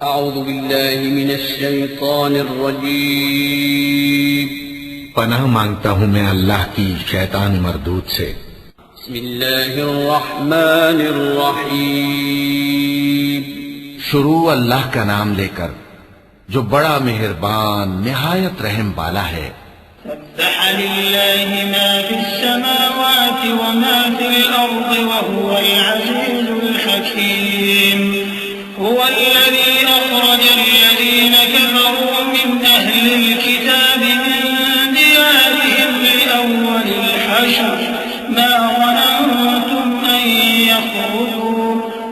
أعوذ بالله من الشيطان الرجيم। पनाह मांगता हूँ मैं अल्लाह की शैतान मरदूद से। बिस्मिल्लाहिर्रहमानिर्रहीम। शुरू अल्लाह का नाम लेकर जो बड़ा मेहरबान निहायत रहम वाला है। सब्बह लिल्लाहि मा फिस्समावाति व मा फिल अर्दि व हुवल अज़ीज़ुल हकीम। हुवल्लज़ी अख़रजल्लज़ीन कफ़रू मिन अह्लिल किताबि मिन दियारिहिम लिअव्वलिल हश्र मा ज़ननtum अन यख़रुजू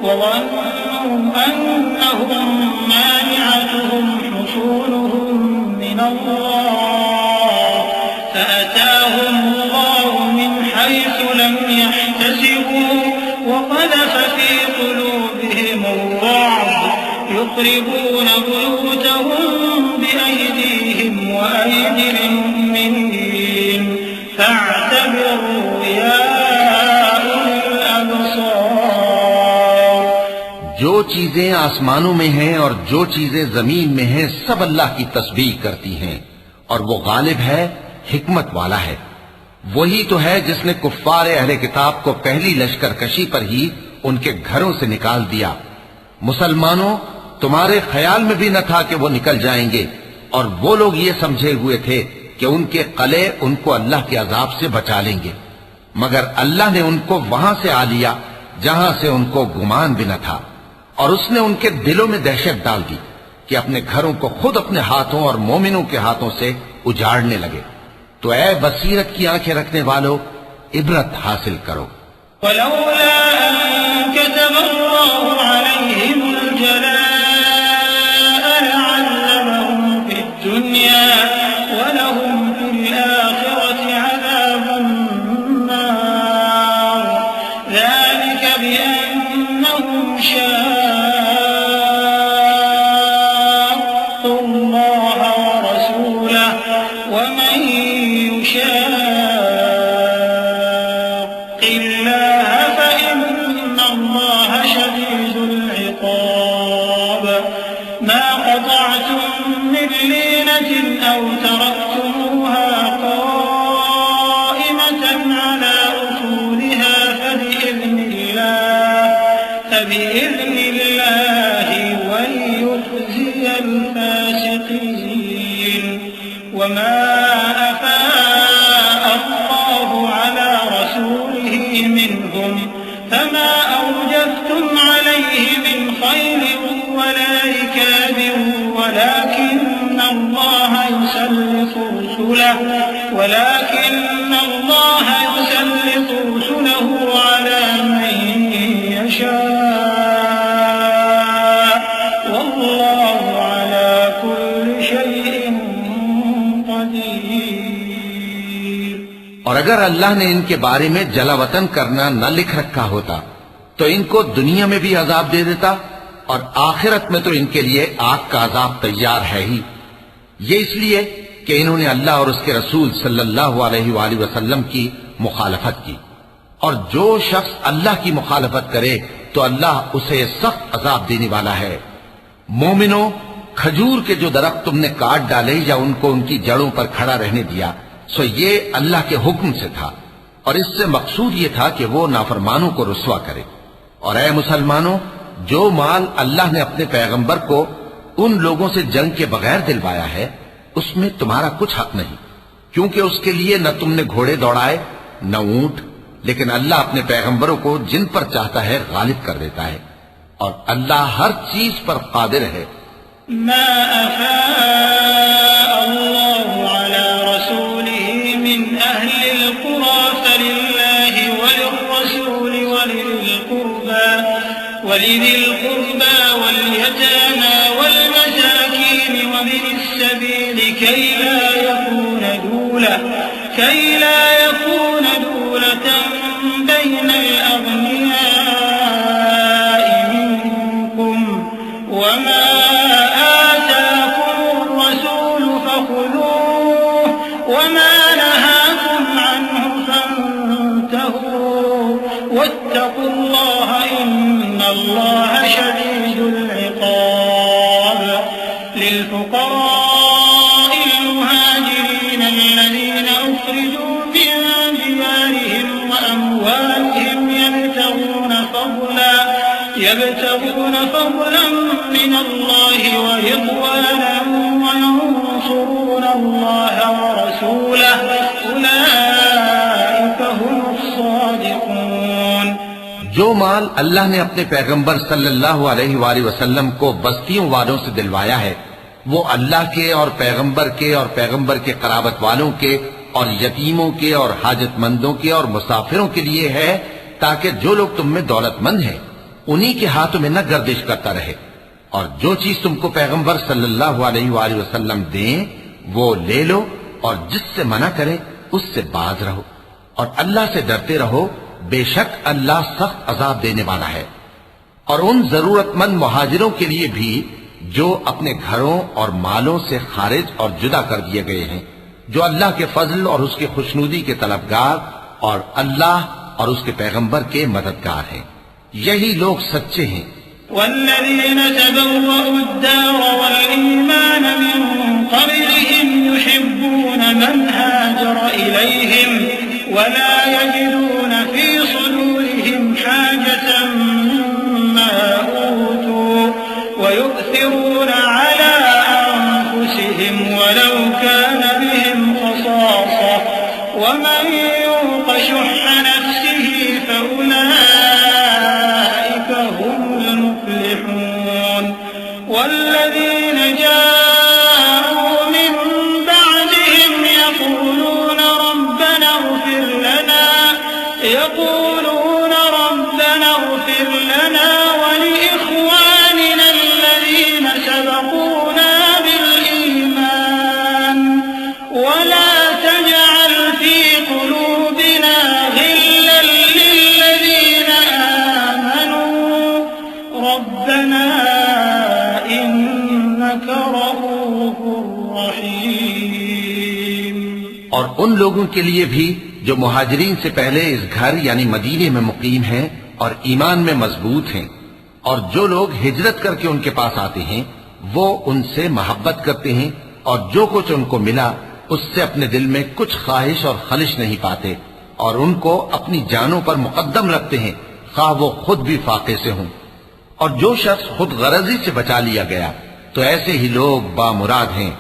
व ظنوا أنهم مانعتهم حصونهم من الله فأتاهم الله من حيث لم يحتسبوا وقذف في قلوبهم الرعب يخربون بيوتهم بأيديهم وأيدي المؤمنين فاعتبروا يا أولي الأبصار। जो चीजें आसमानों में हैं और जो चीजें जमीन में हैं सब अल्लाह की तस्बीह करती हैं और वो गालिब है, हिकमत वाला है। वही तो है जिसने कुफ्फार अहले किताब को पहली लश्करकशी पर ही उनके घरों से निकाल दिया। मुसलमानों, तुम्हारे ख्याल में भी न था कि वो निकल जाएंगे और वो लोग ये समझे हुए थे कि उनके कले उनको अल्लाह के अजाब से बचा लेंगे, मगर अल्लाह ने उनको वहां से आ लिया जहां से उनको गुमान भी न था और उसने उनके दिलों में दहशत डाल दी कि अपने घरों को खुद अपने हाथों और मोमिनों के हाथों से उजाड़ने लगे। तो ऐ बसीरत की आंखें रखने वालों, इबरत हासिल करो। वलौला अन कतबल्लाहु अलैहिमुल जलाअ लअज़्ज़बहुम फिद्दुन्या वलहुम फिल आखिरति अज़ाबुन नार ज़ालिक बिअन्नहुम शाक़्क़ुल्लाह व रसूलहु वमन युशाक़्क़ि الله فإن الله شديد العقاب ما قطعتم من لينة أو تركتموها قائمة على أصولها فبإذن الله وليخزي الفاسقين وما أفاء الله على رسوله منهم فما أوجفتم عليه من خيل ولا ركاب ولكن الله يسلط رسله على من يشاء والله على كل شيء قدير। और अगर अल्लाह ने इनके बारे में जलावतन करना न लिख रखा होता तो इनको दुनिया में भी अजाब दे देता और आखिरत में तो इनके लिए आग का अजाब तैयार है ही। ये इसलिए कि इन्होंने अल्लाह और उसके रसूल सल्लल्लाहु अलैहि वसल्लम की मुखालफत की, और जो शख्स अल्लाह की मुखालफत करे तो अल्लाह उसे सख्त अजाब देने वाला है। मोमिनो, खजूर के जो दरख्त तुमने काट डाले या उनको उनकी जड़ों पर खड़ा रहने दिया, सो ये अल्लाह के हुक्म से था और इससे मकसूद ये था कि वो नाफरमानों को रुस्वा करे। और ऐ मुसलमानों, जो माल अल्लाह ने अपने पैगंबर को उन लोगों से जंग के बगैर दिलवाया है उसमें तुम्हारा कुछ हक नहीं, क्योंकि उसके लिए न तुमने घोड़े दौड़ाए न ऊंट, लेकिन अल्लाह अपने पैगंबरों को जिन पर चाहता है गालिब कर देता है और अल्लाह हर चीज पर कादिर है। ما أفاء الله على رسوله من أهل القرى فلله وللرسول ولذي القربى واليتامى والمساكين وابن السبيل كي لا يكون دولة بين الأغنياء منكم وما آتاكم الرسول فخذوه وما نهاكم عنه فانتهوا واتقوا الله إن الله شديد العقاب۔ للفقراء المهاجرين الذين أخرجوا من ديارهم وأموالهم يبتغون فضلا من الله ورضوانا وينصرون الله ورسوله أولئك هم الصادقون। जो माल अल्लाह ने अपने पैगंबर सल्लल्लाहु अलैहि वसल्लम को बस्तियों वालों से दिलवाया है वो अल्लाह के और पैगंबर के कराबत वालों के और यतीमों के और हाजतमंदों के और मुसाफिरों के लिए है ताकि जो लोग तुम में दौलतमंद हैं उन्हीं के हाथों में न गर्दिश करता रहे और जो चीज तुमको पैगंबर सल्लल्लाहु अलैहि वसल्लम दें वो ले लो और जिससे मना करे उससे बाज रहो और अल्लाह से डरते रहो बेशक अल्लाह सख्त अजाब देने वाला है। और उन जरूरतमंद मुहाजिरों के लिए भी जो अपने घरों और मालों से खारिज और जुदा कर दिए गए हैं जो अल्लाह के फजल और उसकी खुशनुदी के तलबगार और अल्लाह और उसके पैगंबर के मददगार हैं यही लोग सच्चे हैं। वल्लज़ीन तबव्वअु अद-दार वल-ईमान मिन क़ब्लिहिम युहिब्बून मन हाजर इलैहिम वला यजिदून फी सुदूरिहिम हाजतन मिम्मा ऊतू वयु'थिरून अला अनफुसिहिम वलौ कान बिहिम ख़सासा वमन युक़ शुह्ह नफ्सिहि फउलाइक हुमुल मुफ़्लिहून। वल्लज़ीन जाءू मिन बअदहिम यक़ूलून रब्बना इग़फिर लना वलिइख़वानिना الذين سبقونا بالإيمان ولا تجعل في قلوبنا غلا للذين آمنوا ربنا إنك رؤوف رحيم। और उन लोगों के लिए भी जो मुहाजिरीन से पहले इस घर यानी मदीने में मुकीम हैं और ईमान में मजबूत हैं और जो लोग हिजरत करके उनके पास आते हैं वो उनसे मोहब्बत करते हैं और जो कुछ उनको मिला उससे अपने दिल में कुछ ख्वाहिश और खलिश नहीं पाते और उनको अपनी जानों पर मुकद्दम रखते हैं खा वो खुद भी फाके से हों। और जो शख्स खुद गरजी से बचा लिया गया तो ऐसे ही लोग बामुराद हैं।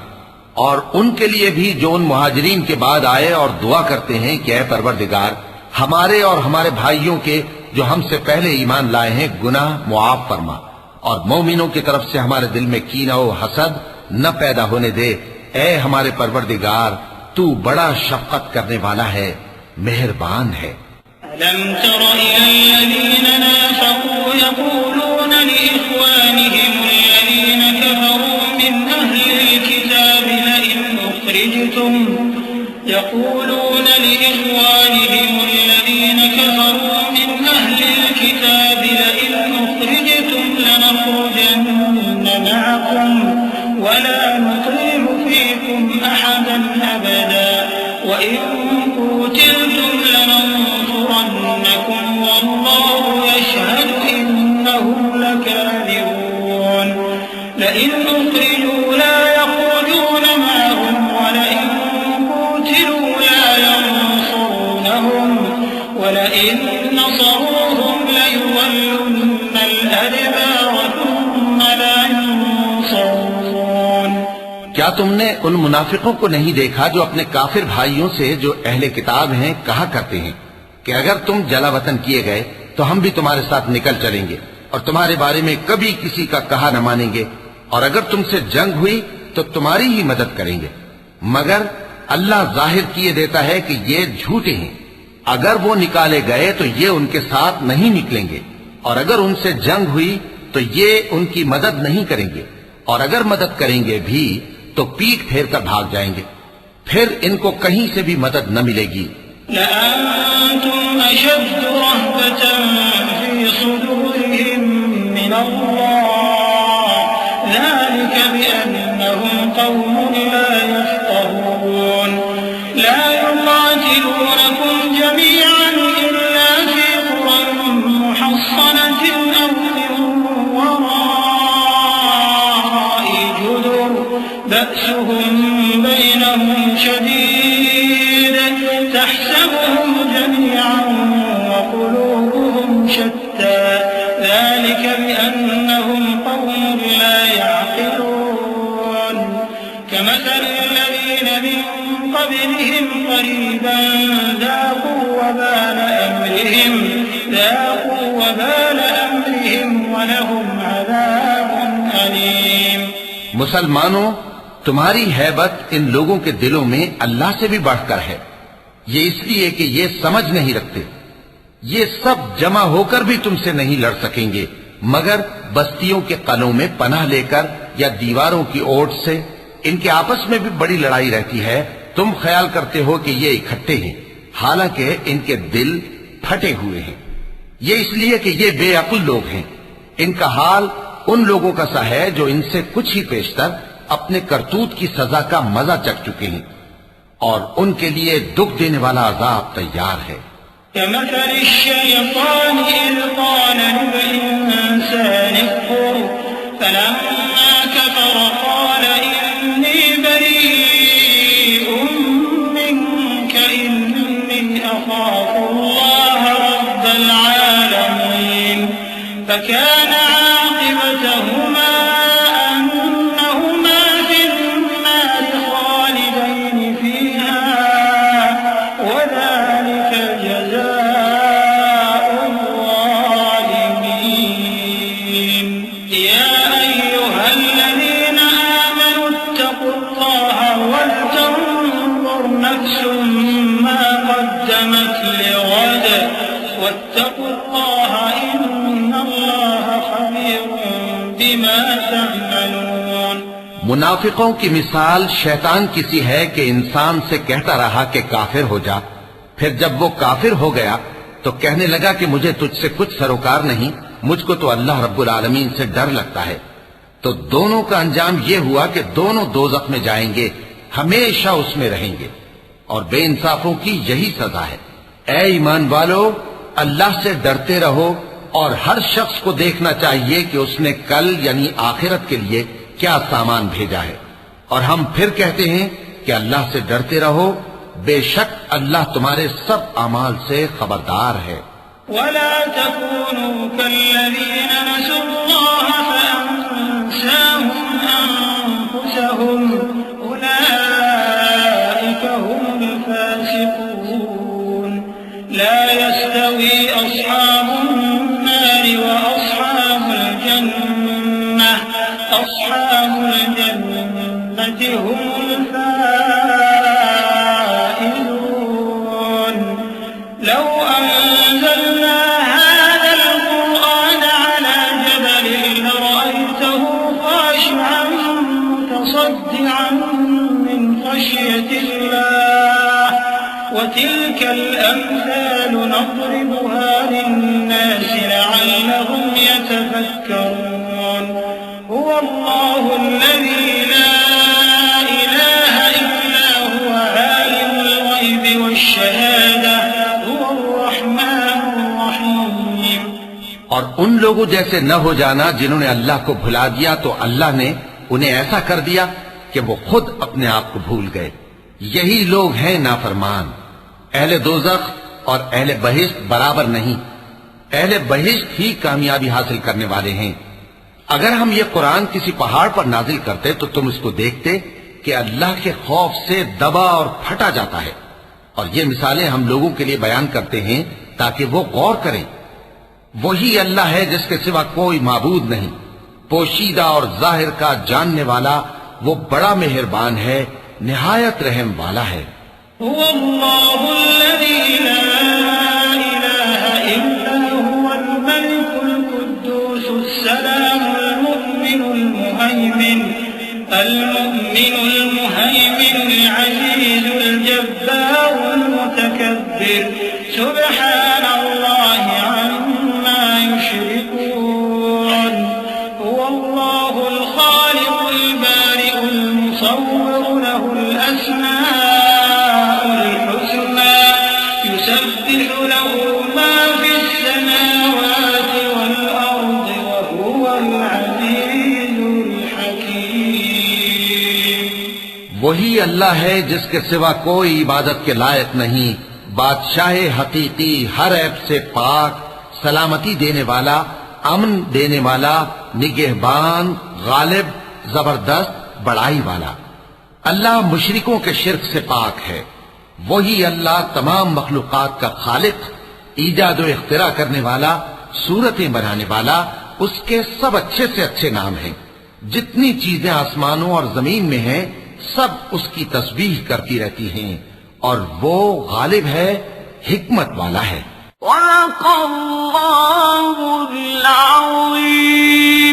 और उनके लिए भी जो उन मुहाजिरीन के बाद आए और दुआ करते हैं कि ऐ परवरदिगार हमारे और हमारे भाइयों के जो हमसे पहले ईमान लाए हैं गुनाह मुआफ फरमा और मोमिनों की तरफ से हमारे दिल में कीना और हसद न पैदा होने दे। ऐ हमारे परवरदिगार तू बड़ा शफकत करने वाला है मेहरबान है। अलम तर इलल्लज़ीन नाफ़क़ू यक़ूलून लिइख़वानिहिम अल्लज़ीन कफ़रू मिन अहलिल किताब लइन उख़रिजतुम يقولون لإخوانهم الذين كفروا من أهل الكتاب لئن أخرجتم لنخرجن معكم ولا نطيع فيكم أحدا أبدا وإن قتلتم لننصرنكم والله يشهد إنهم لكاذبون لئن أخرجوا لا يخرجون معهم ولئن ولئن نصروهم ليولن الأدبار ثم لا ينصرون। क्या तुमने उन मुनाफिकों को नहीं देखा जो अपने काफिर भाइयों से जो अहले किताब हैं कहा करते हैं कि अगर तुम जलावतन किए गए तो हम भी तुम्हारे साथ निकल चलेंगे और तुम्हारे बारे में कभी किसी का कहा न मानेंगे और अगर तुमसे जंग हुई तो तुम्हारी ही मदद करेंगे मगर अल्लाह जाहिर किए देता है कि ये झूठे हैं। अगर वो निकाले गए तो ये उनके साथ नहीं निकलेंगे और अगर उनसे जंग हुई तो ये उनकी मदद नहीं करेंगे और अगर मदद करेंगे भी तो पीठ फेर कर भाग जाएंगे फिर इनको कहीं से भी मदद न मिलेगी। लअंतुम अशद्दु रहबतन फी सुदूरिहिम मिनल्लाह ज़ालिक बिअन्नहुम क़ौमुन ला यफ़क़हून ला युक़ातिलूनकुम जमीअन इल्ला फी क़ुरन मुहस्सनतिन अव मिन वराइ जुदुर بأسهم بينهم شديد تحسبهم جميعا وقلوبهم شتى ذلك بأنهم قوم لا يعقلون كمثل الذين من قبلهم قريبا ذاقوا وبال أمرهم ولهم عذاب أليم। मुसलमानों, तुम्हारी हैबत इन लोगों के दिलों में अल्लाह से भी बढ़कर है। ये इसलिए कि ये समझ नहीं रखते। ये सब जमा होकर भी तुमसे नहीं लड़ सकेंगे मगर बस्तियों के कलों में पनाह लेकर या दीवारों की ओट से। इनके आपस में भी बड़ी लड़ाई रहती है। तुम ख्याल करते हो कि ये इकट्ठे हैं, हालांकि इनके दिल फटे हुए हैं। ये इसलिए कि ये बेअक्ल लोग हैं। इनका हाल उन लोगों का सा है जो इनसे कुछ ही पेशतर अपने करतूत की सजा का मजा चख चुके हैं और उनके लिए दुख देने वाला अजाब तैयार है। كمثل الشيطان إذ قال للإنسان اكفر فلما كفر قال إني بريء منك إني أخاف الله رب العالمين فكان عاقبتهما أنهما في النار خالدين فيها وذلك جزاء الظالمين يا أيها الذين آمنوا اتقوا الله ولتنظر نفس ما قدمت لغد واتقوا الله إن الله خبير بما تعملون। मुनाफिकों की मिसाल शैतान किसी है कि इंसान से कहता रहा कि काफिर हो जा। फिर जब वो काफिर हो गया तो कहने लगा कि मुझे तुझसे कुछ सरोकार नहीं, मुझको तो अल्लाह रब्बुल आलमीन से डर लगता है। तो दोनों का अंजाम ये हुआ कि दोनों दोज़ख में जाएंगे, हमेशा उसमें रहेंगे और बेइंसाफों की यही सजा है। ऐ ईमान वालो, अल्लाह से डरते रहो और हर शख्स को देखना चाहिए कि उसने कल यानी आखिरत के लिए क्या सामान भेजा है। और हम फिर कहते हैं कि अल्लाह से डरते रहो, बेशक अल्लाह तुम्हारे सब अमाल से खबरदार है। वला तकूनू कल्लज़ीना नसुल्लाह फअन्साहुम अन्फुसहुम उलाइका हुमुल फासिकून ला यस्तवी अस्हाबुन नारि व अस्हाबुल जन्नति हुमुल फाइज़ून। लौ अंज़लना हाज़ल क़ुरआन अला जबलिन लरअयतहु ख़ाशिअन मुतसद्दिअन मिन ख़श्यतिल्लाह वतिल्कल अम्सालु नضربها लिन्नास लअल्लहुम यतफक्करून। هو الله الذي لا إله إلا هو عالم الغيب والشهادة هو الرحمن الرحيم। और उन लोगों जैसे न हो जाना जिन्होंने अल्लाह को भुला दिया तो अल्लाह ने उन्हें ऐसा कर दिया कि वो खुद अपने आप को भूल गए। यही लोग हैं नाफरमान। अहले दोज़ख और अहले बहिश्त बराबर नहीं। अहले बहिश्त ही कामयाबी हासिल करने वाले हैं। अगर हम ये कुरान किसी पहाड़ पर नाजिल करते तो तुम इसको देखते कि अल्लाह के खौफ से दबा और फटा जाता है। और ये मिसालें हम लोगों के लिए बयान करते हैं ताकि वो गौर करें। वही अल्लाह है जिसके सिवा कोई माबूद नहीं, पोशीदा और जाहिर का जानने वाला। वो बड़ा मेहरबान है, निहायत रहम वाला है। المؤمن المهيمن العزيز الجبار المتكبر سبحان الله عما يشركون। هو الله الخالق البارئ المصور له الأسماء الحسنى يسبح له ما في السماوات والأرض وهو العزيز الحكيم۔ वही अल्लाह है जिसके सिवा कोई इबादत के लायक नहीं, बादशाह हकीकी, हर ऐब से पाक, सलामती देने वाला, अमन देने वाला, निगहबान, गालिब, जबरदस्त, बड़ाई वाला। अल्लाह मुशरिकों के शिर्क से पाक है। वही अल्लाह तमाम मखलूकात का खालिक, ईजाद व इख्तिरा करने वाला, सूरतें बनाने वाला। उसके सब अच्छे से अच्छे नाम हैं। जितनी चीजें आसमानों और जमीन में हैं, सब उसकी तस्बीह करती रहती हैं, और वो गालिब है, हिकमत वाला है। सदक़ल्लाहुल अज़ीम।